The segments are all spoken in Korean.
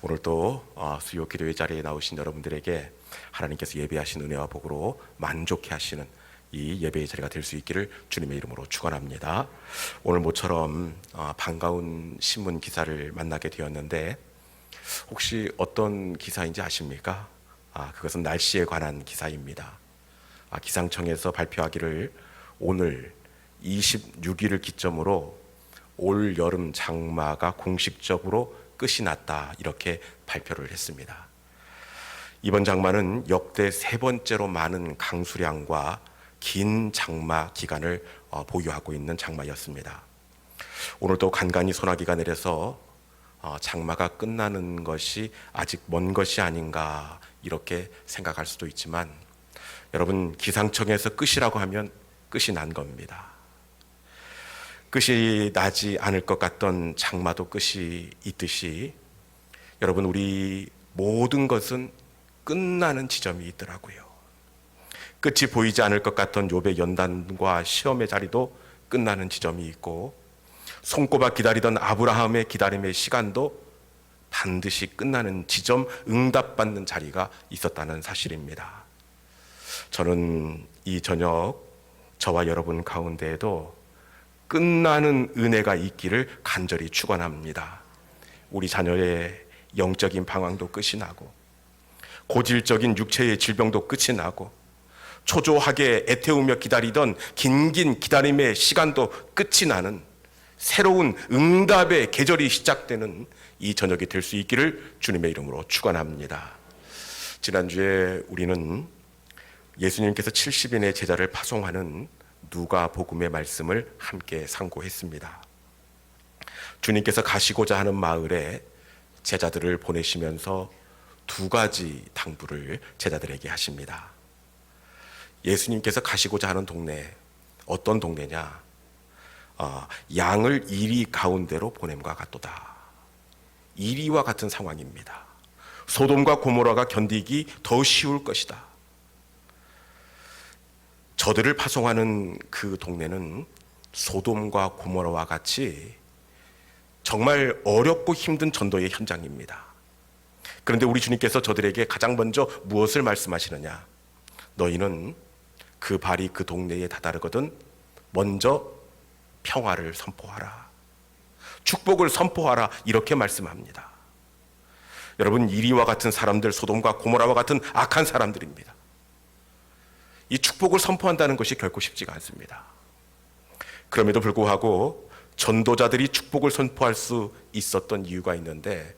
오늘 또 수요 기도의 자리에 나오신 여러분들에게 하나님께서 예배하신 은혜와 복으로 만족해 하시는 이 예배의 자리가 될 수 있기를 주님의 이름으로 축원합니다. 오늘 모처럼 반가운 신문 기사를 만나게 되었는데 혹시 어떤 기사인지 아십니까? 그것은 날씨에 관한 기사입니다. 기상청에서 발표하기를 오늘 26일을 기점으로 올 여름 장마가 공식적으로 끝이 났다, 이렇게 발표를 했습니다. 이번 장마는 역대 세 번째로 많은 강수량과 긴 장마 기간을 보유하고 있는 장마였습니다. 오늘도 간간히 소나기가 내려서 장마가 끝나는 것이 아직 먼 것이 아닌가, 이렇게 생각할 수도 있지만 여러분, 기상청에서 끝이라고 하면 끝이 난 겁니다. 끝이 나지 않을 것 같던 장마도 끝이 있듯이 여러분, 우리 모든 것은 끝나는 지점이 있더라고요. 끝이 보이지 않을 것 같던 욥의 연단과 시험의 자리도 끝나는 지점이 있고, 손꼽아 기다리던 아브라함의 기다림의 시간도 반드시 끝나는 지점, 응답받는 자리가 있었다는 사실입니다. 저는 이 저녁 저와 여러분 가운데에도 끝나는 은혜가 있기를 간절히 축원합니다. 우리 자녀의 영적인 방황도 끝이 나고, 고질적인 육체의 질병도 끝이 나고, 초조하게 애태우며 기다리던 긴긴 기다림의 시간도 끝이 나는 새로운 응답의 계절이 시작되는 이 저녁이 될 수 있기를 주님의 이름으로 축원합니다. 지난주에 우리는 예수님께서 70인의 제자를 파송하는 누가복음의 말씀을 함께 상고했습니다. 주님께서 가시고자 하는 마을에 제자들을 보내시면서 두 가지 당부를 제자들에게 하십니다. 예수님께서 가시고자 하는 동네, 어떤 동네냐? 양을 이리 가운데로 보냄과 같도다. 이리와 같은 상황입니다. 소돔과 고모라가 견디기 더 쉬울 것이다. 저들을 파송하는 그 동네는 소돔과 고모라와 같이 정말 어렵고 힘든 전도의 현장입니다. 그런데 우리 주님께서 저들에게 가장 먼저 무엇을 말씀하시느냐? 너희는 그 발이 그 동네에 다다르거든 먼저 평화를 선포하라, 축복을 선포하라, 이렇게 말씀합니다. 여러분, 이리와 같은 사람들, 소돔과 고모라와 같은 악한 사람들입니다. 이 축복을 선포한다는 것이 결코 쉽지가 않습니다. 그럼에도 불구하고 전도자들이 축복을 선포할 수 있었던 이유가 있는데,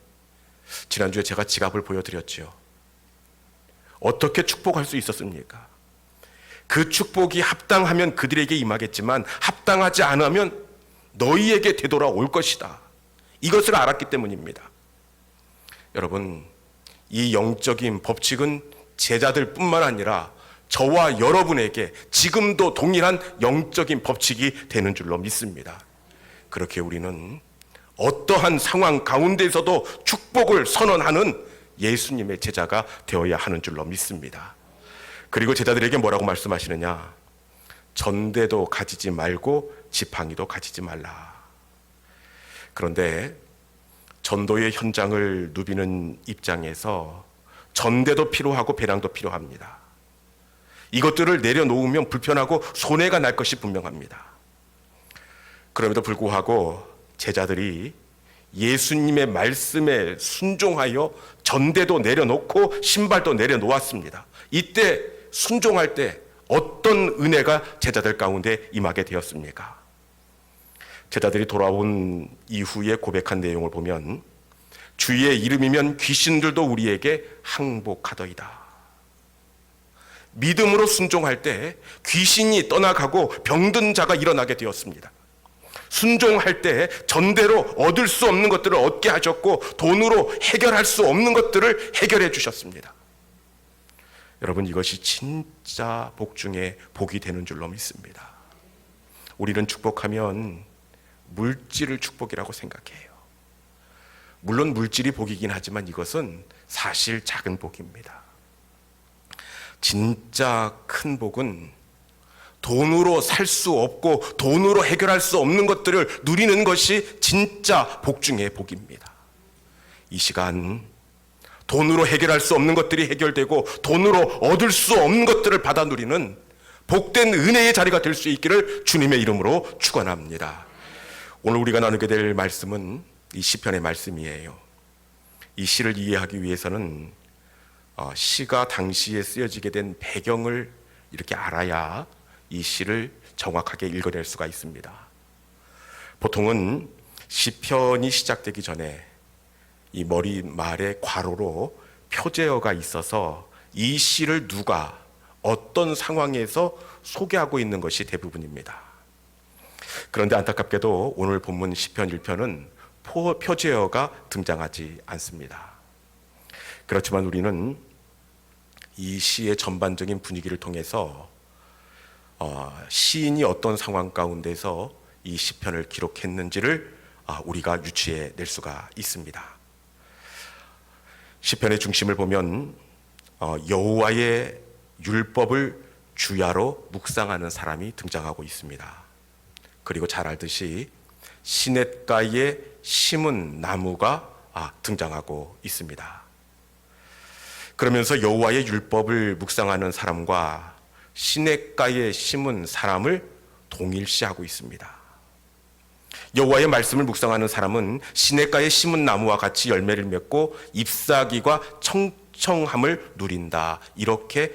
지난주에 제가 지갑을 보여드렸죠. 어떻게 축복할 수 있었습니까? 그 축복이 합당하면 그들에게 임하겠지만 합당하지 않으면 너희에게 되돌아올 것이다, 이것을 알았기 때문입니다. 여러분, 이 영적인 법칙은 제자들뿐만 아니라 저와 여러분에게 지금도 동일한 영적인 법칙이 되는 줄로 믿습니다. 그렇게 우리는 어떠한 상황 가운데서도 축복을 선언하는 예수님의 제자가 되어야 하는 줄로 믿습니다. 그리고 제자들에게 뭐라고 말씀하시느냐? 전대도 가지지 말고 지팡이도 가지지 말라. 그런데 전도의 현장을 누비는 입장에서 전대도 필요하고 배낭도 필요합니다. 이것들을 내려놓으면 불편하고 손해가 날 것이 분명합니다. 그럼에도 불구하고 제자들이 예수님의 말씀에 순종하여 전대도 내려놓고 신발도 내려놓았습니다. 이때 순종할 때 어떤 은혜가 제자들 가운데 임하게 되었습니까? 제자들이 돌아온 이후에 고백한 내용을 보면 주의 이름이면 귀신들도 우리에게 항복하더이다. 믿음으로 순종할 때 귀신이 떠나가고 병든 자가 일어나게 되었습니다. 순종할 때 전대로 얻을 수 없는 것들을 얻게 하셨고 돈으로 해결할 수 없는 것들을 해결해 주셨습니다. 여러분, 이것이 진짜 복 중에 복이 되는 줄로 믿습니다. 우리는 축복하면 물질을 축복이라고 생각해요. 물론 물질이 복이긴 하지만 이것은 사실 작은 복입니다. 진짜 큰 복은 돈으로 살 수 없고 돈으로 해결할 수 없는 것들을 누리는 것이 진짜 복 중의 복입니다. 이 시간 돈으로 해결할 수 없는 것들이 해결되고 돈으로 얻을 수 없는 것들을 받아 누리는 복된 은혜의 자리가 될 수 있기를 주님의 이름으로 축원합니다. 오늘 우리가 나누게 될 말씀은 이 시편의 말씀이에요. 이 시를 이해하기 위해서는 시가 당시에 쓰여지게 된 배경을 이렇게 알아야 이 시를 정확하게 읽어낼 수가 있습니다. 보통은 시편이 시작되기 전에 이 머리말에 괄호로 표제어가 있어서 이 시를 누가 어떤 상황에서 소개하고 있는 것이 대부분입니다. 그런데 안타깝게도 오늘 본문 시편 1편은 표제어가 등장하지 않습니다. 그렇지만 우리는 이 시의 전반적인 분위기를 통해서 시인이 어떤 상황 가운데서 이 시편을 기록했는지를 우리가 유추해낼 수가 있습니다. 시편의 중심을 보면 여호와의 율법을 주야로 묵상하는 사람이 등장하고 있습니다. 그리고 잘 알듯이 시냇가에 심은 나무가 등장하고 있습니다. 그러면서 여호와의 율법을 묵상하는 사람과 시냇가에 심은 사람을 동일시하고 있습니다. 여호와의 말씀을 묵상하는 사람은 시냇가에 심은 나무와 같이 열매를 맺고 잎사귀가 청청함을 누린다, 이렇게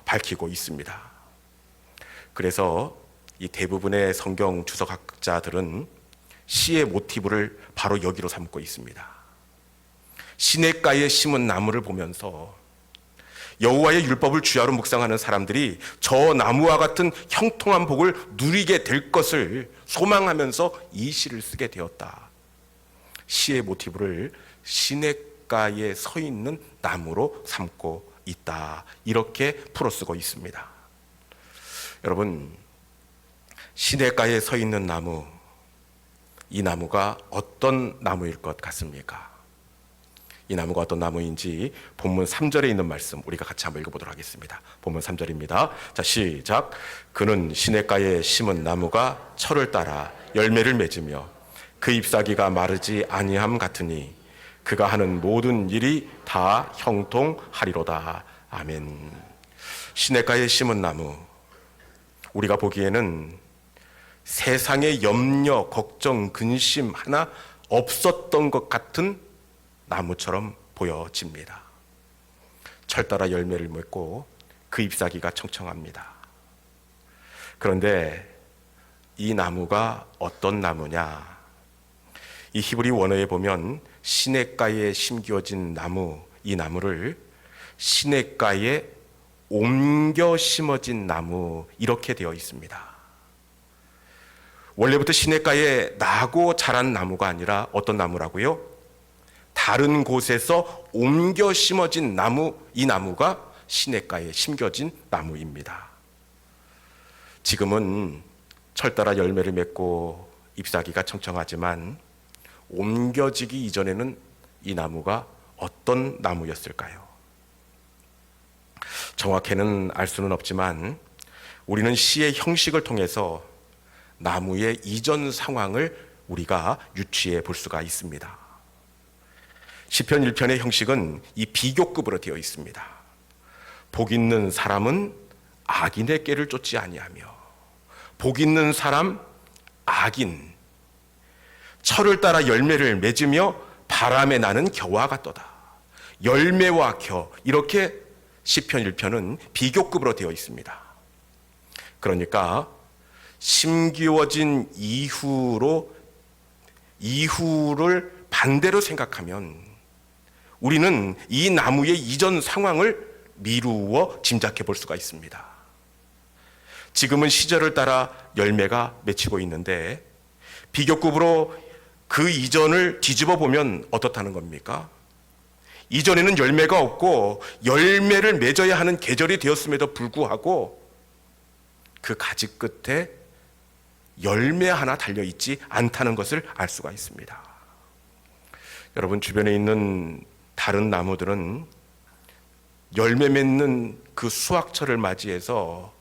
밝히고 있습니다. 그래서 이 대부분의 성경 주석학자들은 시의 모티브를 바로 여기로 삼고 있습니다. 시냇가에 심은 나무를 보면서 여호와의 율법을 주야로 묵상하는 사람들이 저 나무와 같은 형통한 복을 누리게 될 것을 소망하면서 이 시를 쓰게 되었다. 시의 모티브를 시냇가에 서 있는 나무로 삼고 있다, 이렇게 풀어쓰고 있습니다. 여러분, 시냇가에 서 있는 나무, 이 나무가 어떤 나무일 것 같습니까? 이 나무가 어떤 나무인지 본문 3절에 있는 말씀 우리가 같이 한번 읽어보도록 하겠습니다. 본문 3절입니다. 자, 시작. 그는 시냇가에 심은 나무가 철을 따라 열매를 맺으며 그 잎사귀가 마르지 아니함 같으니 그가 하는 모든 일이 다 형통하리로다. 아멘. 시냇가에 심은 나무, 우리가 보기에는 세상의 염려, 걱정, 근심 하나 없었던 것 같은 나무처럼 보여집니다. 철 따라 열매를 맺고 그 잎사귀가 청청합니다. 그런데 이 나무가 어떤 나무냐? 이 히브리 원어에 보면 시냇가에 심겨진 나무, 이 나무를 시냇가에 옮겨 심어진 나무, 이렇게 되어 있습니다. 원래부터 시냇가에 나고 자란 나무가 아니라 어떤 나무라고요? 다른 곳에서 옮겨 심어진 나무, 이 나무가 시냇가에 심겨진 나무입니다. 지금은 철 따라 열매를 맺고 잎사귀가 청청하지만 옮겨지기 이전에는 이 나무가 어떤 나무였을까요? 정확히는 알 수는 없지만 우리는 시의 형식을 통해서 나무의 이전 상황을 우리가 유추해 볼 수가 있습니다. 시편 1편의 형식은 이 비교급으로 되어 있습니다. 복 있는 사람은 악인의 꾀를 쫓지 아니하며, 복 있는 사람 악인, 철을 따라 열매를 맺으며 바람에 나는 겨와 같도다. 열매와 겨, 이렇게 시편 1편은 비교급으로 되어 있습니다. 그러니까 심기워진 이후를 반대로 생각하면 우리는 이 나무의 이전 상황을 미루어 짐작해 볼 수가 있습니다. 지금은 시절을 따라 열매가 맺히고 있는데 비교급으로 그 이전을 뒤집어 보면 어떻다는 겁니까? 이전에는 열매가 없고 열매를 맺어야 하는 계절이 되었음에도 불구하고 그 가지 끝에 열매 하나 달려있지 않다는 것을 알 수가 있습니다. 여러분, 주변에 있는 다른 나무들은 열매 맺는 그 수확철을 맞이해서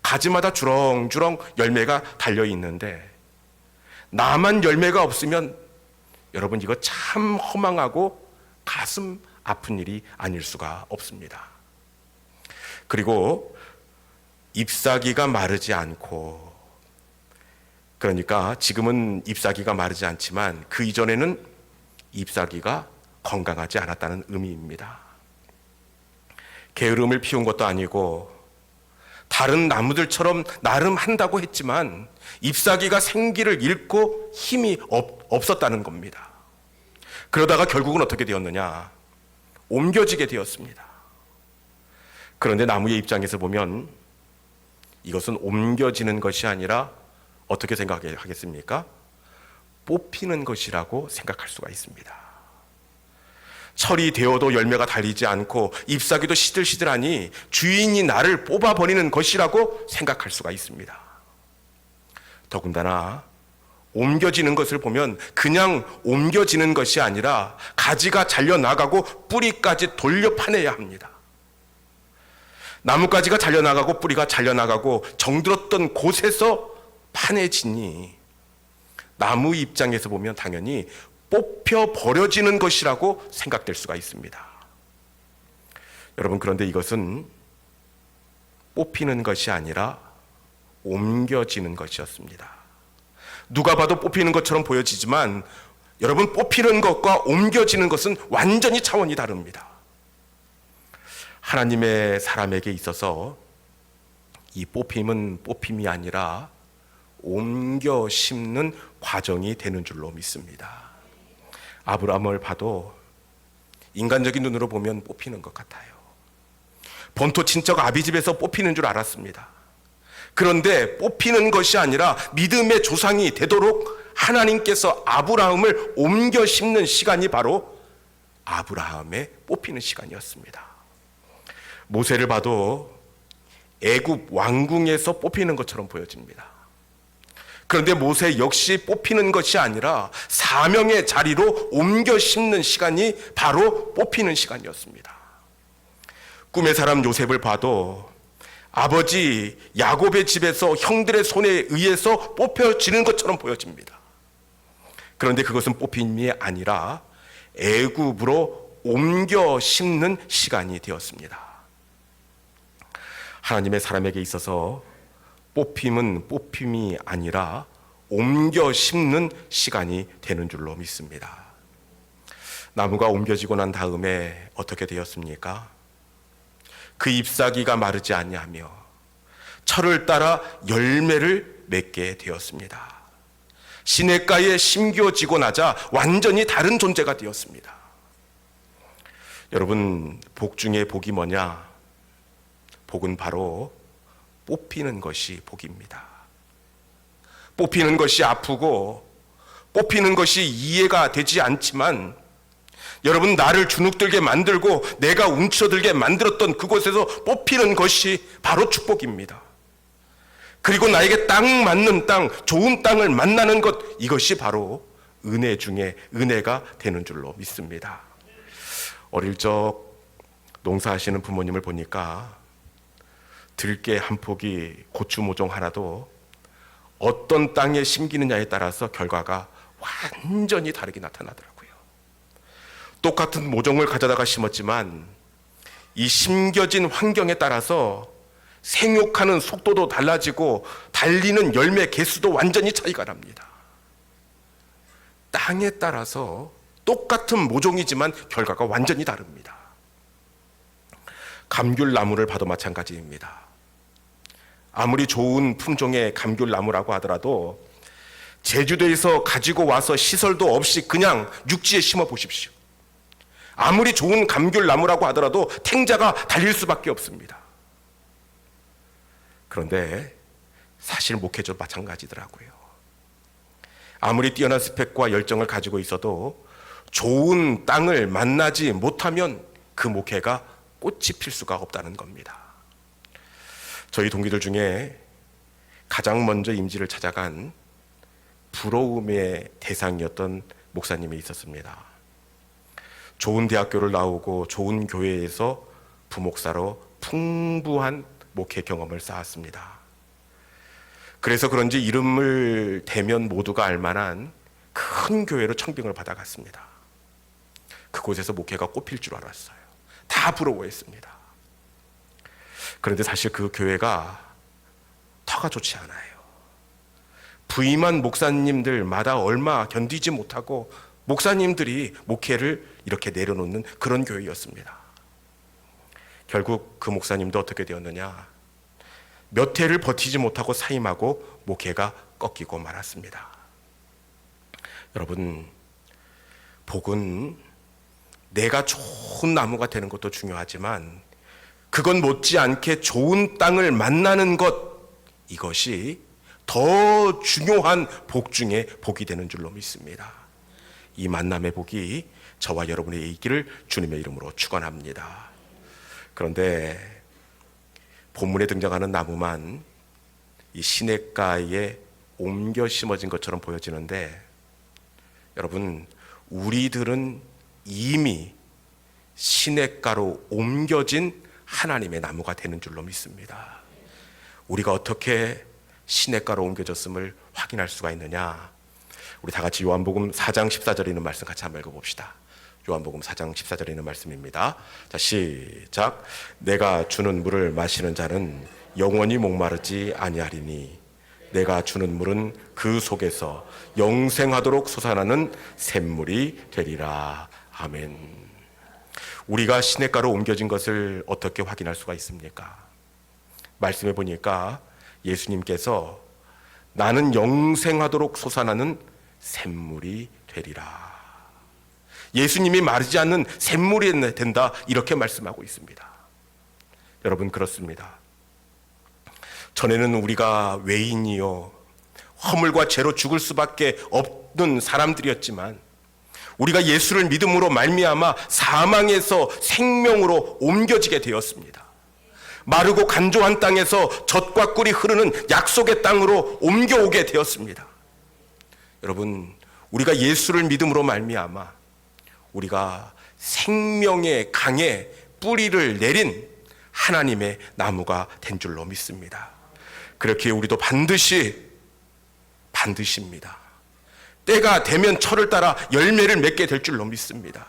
가지마다 주렁주렁 열매가 달려있는데 나만 열매가 없으면 여러분, 이거 참 허망하고 가슴 아픈 일이 아닐 수가 없습니다. 그리고 잎사귀가 마르지 않고, 그러니까 지금은 잎사귀가 마르지 않지만 그 이전에는 잎사귀가 건강하지 않았다는 의미입니다. 게으름을 피운 것도 아니고 다른 나무들처럼 나름 한다고 했지만 잎사귀가 생기를 잃고 힘이 없었다는 겁니다. 그러다가 결국은 어떻게 되었느냐? 옮겨지게 되었습니다. 그런데 나무의 입장에서 보면 이것은 옮겨지는 것이 아니라 어떻게 생각하겠습니까? 뽑히는 것이라고 생각할 수가 있습니다. 철이 되어도 열매가 달리지 않고 잎사귀도 시들시들하니 주인이 나를 뽑아버리는 것이라고 생각할 수가 있습니다. 더군다나 옮겨지는 것을 보면 그냥 옮겨지는 것이 아니라 가지가 잘려나가고 뿌리까지 돌려 파내야 합니다. 나뭇가지가 잘려나가고 뿌리가 잘려나가고 정들었던 곳에서 파내지니 나무 입장에서 보면 당연히 뽑혀 버려지는 것이라고 생각될 수가 있습니다. 여러분, 그런데 이것은 뽑히는 것이 아니라 옮겨지는 것이었습니다. 누가 봐도 뽑히는 것처럼 보여지지만 여러분, 뽑히는 것과 옮겨지는 것은 완전히 차원이 다릅니다. 하나님의 사람에게 있어서 이 뽑힘은 뽑힘이 아니라 옮겨 심는 과정이 되는 줄로 믿습니다. 아브라함을 봐도 인간적인 눈으로 보면 뽑히는 것 같아요. 본토 친척 아비집에서 뽑히는 줄 알았습니다. 그런데 뽑히는 것이 아니라 믿음의 조상이 되도록 하나님께서 아브라함을 옮겨 심는 시간이 바로 아브라함의 뽑히는 시간이었습니다. 모세를 봐도 애굽 왕궁에서 뽑히는 것처럼 보여집니다. 그런데 모세 역시 뽑히는 것이 아니라 사명의 자리로 옮겨 심는 시간이 바로 뽑히는 시간이었습니다. 꿈의 사람 요셉을 봐도 아버지 야곱의 집에서 형들의 손에 의해서 뽑혀지는 것처럼 보여집니다. 그런데 그것은 뽑힘이 아니라 애굽으로 옮겨 심는 시간이 되었습니다. 하나님의 사람에게 있어서 뽑힘은 뽑힘이 아니라 옮겨 심는 시간이 되는 줄로 믿습니다. 나무가 옮겨지고 난 다음에 어떻게 되었습니까? 그 잎사귀가 마르지 아니하며 철을 따라 열매를 맺게 되었습니다. 시냇가에 심겨지고 나자 완전히 다른 존재가 되었습니다. 여러분, 복 중에 복이 뭐냐? 복은 바로 뽑히는 것이 복입니다. 뽑히는 것이 아프고 뽑히는 것이 이해가 되지 않지만 여러분, 나를 주눅들게 만들고 내가 움츠러들게 만들었던 그곳에서 뽑히는 것이 바로 축복입니다. 그리고 나에게 딱 맞는 땅, 좋은 땅을 만나는 것, 이것이 바로 은혜 중에 은혜가 되는 줄로 믿습니다. 어릴 적 농사하시는 부모님을 보니까 들깨 한 포기, 고추 모종 하나도 어떤 땅에 심기느냐에 따라서 결과가 완전히 다르게 나타나더라고요. 똑같은 모종을 가져다가 심었지만 이 심겨진 환경에 따라서 생육하는 속도도 달라지고 달리는 열매 개수도 완전히 차이가 납니다. 땅에 따라서 똑같은 모종이지만 결과가 완전히 다릅니다. 감귤나무를 봐도 마찬가지입니다. 아무리 좋은 품종의 감귤나무라고 하더라도 제주도에서 가지고 와서 시설도 없이 그냥 육지에 심어 보십시오. 아무리 좋은 감귤나무라고 하더라도 탱자가 달릴 수밖에 없습니다. 그런데 사실 목회도 마찬가지더라고요. 아무리 뛰어난 스펙과 열정을 가지고 있어도 좋은 땅을 만나지 못하면 그 목회가 꽃이 필 수가 없다는 겁니다. 저희 동기들 중에 가장 먼저 임지를 찾아간 부러움의 대상이었던 목사님이 있었습니다. 좋은 대학교를 나오고 좋은 교회에서 부목사로 풍부한 목회 경험을 쌓았습니다. 그래서 그런지 이름을 대면 모두가 알만한 큰 교회로 청빙을 받아갔습니다. 그곳에서 목회가 꼽힐 줄 알았어요. 다 부러워했습니다. 그런데 사실 그 교회가 터가 좋지 않아요. 부임한 목사님들마다 얼마 견디지 못하고 목사님들이 목회를 이렇게 내려놓는 그런 교회였습니다. 결국 그 목사님도 어떻게 되었느냐? 몇 해를 버티지 못하고 사임하고 목회가 꺾이고 말았습니다. 여러분, 복은 내가 좋은 나무가 되는 것도 중요하지만 그건 못지않게 좋은 땅을 만나는 것, 이것이 더 중요한 복 중에 복이 되는 줄로 믿습니다. 이 만남의 복이 저와 여러분의 있기를 주님의 이름으로 축원합니다. 그런데 본문에 등장하는 나무만 이 시냇가에 옮겨 심어진 것처럼 보여지는데, 여러분, 우리들은 이미 시냇가로 옮겨진 하나님의 나무가 되는 줄로 믿습니다. 우리가 어떻게 시냇가로 옮겨졌음을 확인할 수가 있느냐? 우리 다 같이 요한복음 4장 14절에 있는 말씀 같이 한번 읽어봅시다. 요한복음 4장 14절에 있는 말씀입니다. 자, 시작. 내가 주는 물을 마시는 자는 영원히 목마르지 아니하리니 내가 주는 물은 그 속에서 영생하도록 솟아나는 샘물이 되리라. 아멘. 우리가 시냇가로 옮겨진 것을 어떻게 확인할 수가 있습니까? 말씀해 보니까 예수님께서 나는 영생하도록 솟아나는 샘물이 되리라. 예수님이 마르지 않는 샘물이 된다, 이렇게 말씀하고 있습니다. 여러분, 그렇습니다. 전에는 우리가 외인이요 허물과 죄로 죽을 수밖에 없는 사람들이었지만 우리가 예수를 믿음으로 말미암아 사망에서 생명으로 옮겨지게 되었습니다. 마르고 간조한 땅에서 젖과 꿀이 흐르는 약속의 땅으로 옮겨오게 되었습니다. 여러분, 우리가 예수를 믿음으로 말미암아 우리가 생명의 강에 뿌리를 내린 하나님의 나무가 된 줄로 믿습니다. 그렇게 우리도 반드시입니다. 때가 되면 철을 따라 열매를 맺게 될 줄로 믿습니다.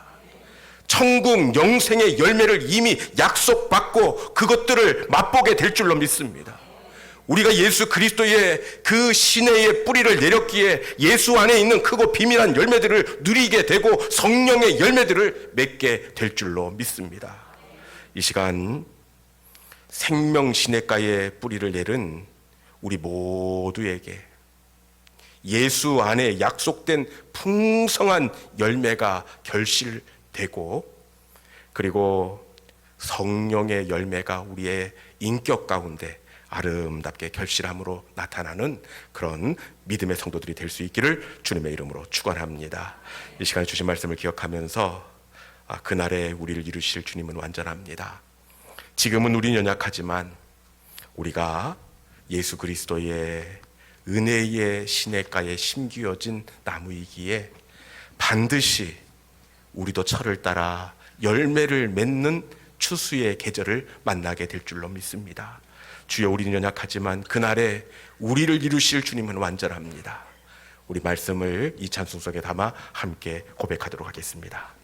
천국 영생의 열매를 이미 약속받고 그것들을 맛보게 될 줄로 믿습니다. 우리가 예수 그리스도의 그 시내에 뿌리를 내렸기에 예수 안에 있는 크고 비밀한 열매들을 누리게 되고 성령의 열매들을 맺게 될 줄로 믿습니다. 이 시간 생명 시냇가에 뿌리를 내린 우리 모두에게 예수 안에 약속된 풍성한 열매가 결실되고, 그리고 성령의 열매가 우리의 인격 가운데 아름답게 결실함으로 나타나는 그런 믿음의 성도들이 될 수 있기를 주님의 이름으로 축원합니다. 이 시간에 주신 말씀을 기억하면서 그날에 우리를 이루실 주님은 완전합니다. 지금은 우리는 연약하지만 우리가 예수 그리스도의 은혜의 시냇가에 심기어진 나무이기에 반드시 우리도 철을 따라 열매를 맺는 추수의 계절을 만나게 될 줄로 믿습니다. 주여, 우리는 연약하지만 그날에 우리를 이루실 주님은 완전합니다. 우리 말씀을 이 찬송 속에 담아 함께 고백하도록 하겠습니다.